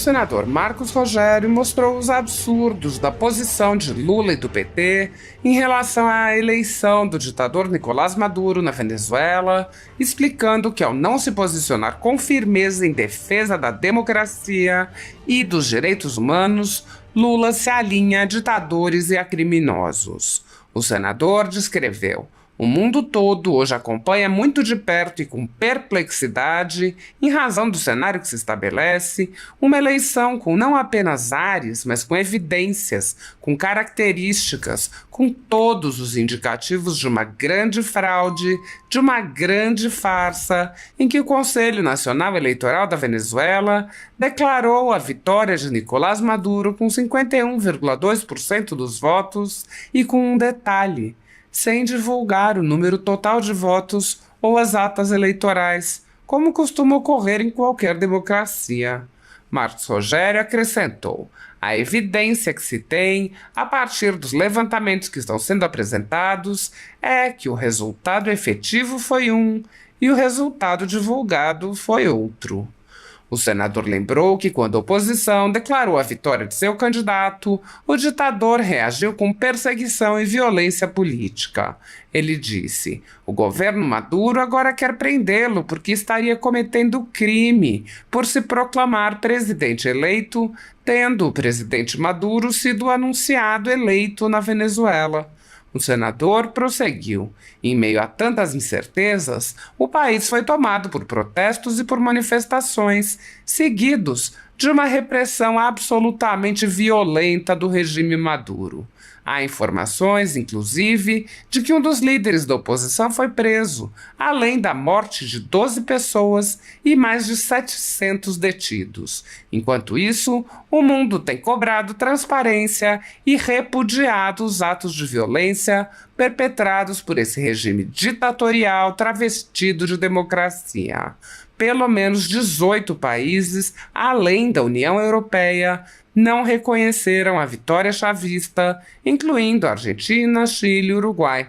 senador Marcos Rogério mostrou os absurdos da posição de Lula e do PT em relação à eleição do ditador Nicolás Maduro na Venezuela, explicando que, ao não se posicionar com firmeza em defesa da democracia e dos direitos humanos, Lula se alinha a ditadores e a criminosos. O senador descreveu: o mundo todo hoje acompanha muito de perto e com perplexidade, em razão do cenário que se estabelece, uma eleição com não apenas ares, mas com evidências, com características, com todos os indicativos de uma grande fraude, de uma grande farsa, em que o Conselho Nacional Eleitoral da Venezuela declarou a vitória de Nicolás Maduro com 51,2% dos votos e com um detalhe: sem divulgar o número total de votos ou as atas eleitorais, como costuma ocorrer em qualquer democracia. Marcos Rogério acrescentou: a evidência que se tem, a partir dos levantamentos que estão sendo apresentados, é que o resultado efetivo foi um e o resultado divulgado foi outro. O senador lembrou que, quando a oposição declarou a vitória de seu candidato, o ditador reagiu com perseguição e violência política. Ele disse: o governo Maduro agora quer prendê-lo porque estaria cometendo crime por se proclamar presidente eleito, tendo o presidente Maduro sido anunciado eleito na Venezuela. O senador prosseguiu: em meio a tantas incertezas, o país foi tomado por protestos e por manifestações, seguidos de uma repressão absolutamente violenta do regime Maduro. Há informações, inclusive, de que um dos líderes da oposição foi preso, além da morte de 12 pessoas e mais de 700 detidos. Enquanto isso, o mundo tem cobrado transparência e repudiado os atos de violência perpetrados por esse regime ditatorial travestido de democracia. Pelo menos 18 países, além da União Europeia, não reconheceram a vitória chavista, incluindo Argentina, Chile e Uruguai.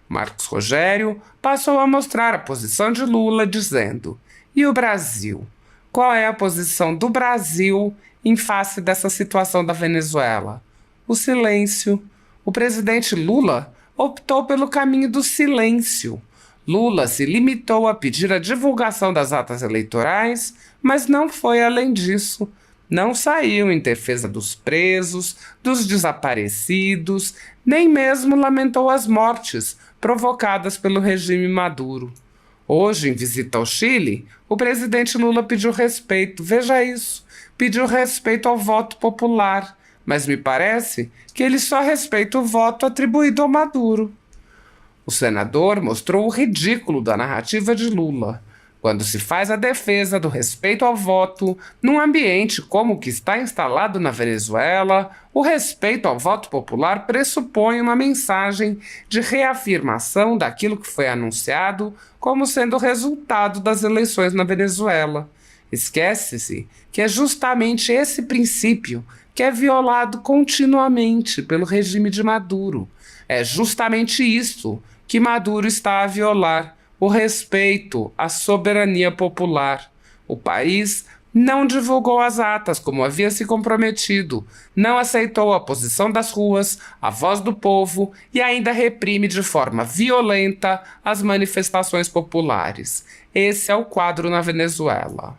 Marcos Rogério passou a mostrar a posição de Lula, dizendo: e o Brasil? Qual é a posição do Brasil em face dessa situação da Venezuela? O silêncio. O presidente Lula optou pelo caminho do silêncio. Lula se limitou a pedir a divulgação das atas eleitorais, mas não foi além disso. Não saiu em defesa dos presos, dos desaparecidos, nem mesmo lamentou as mortes provocadas pelo regime Maduro. Hoje, em visita ao Chile, o presidente Lula pediu respeito, veja isso, pediu respeito ao voto popular, mas me parece que ele só respeita o voto atribuído ao Maduro. O senador mostrou o ridículo da narrativa de Lula. Quando se faz a defesa do respeito ao voto, num ambiente como o que está instalado na Venezuela, o respeito ao voto popular pressupõe uma mensagem de reafirmação daquilo que foi anunciado como sendo o resultado das eleições na Venezuela. Esquece-se que é justamente esse princípio que é violado continuamente pelo regime de Maduro. É justamente isso que Maduro está a violar: o respeito à soberania popular. O país não divulgou as atas como havia se comprometido, não aceitou a posição das ruas, a voz do povo e ainda reprime de forma violenta as manifestações populares. Esse é o quadro na Venezuela.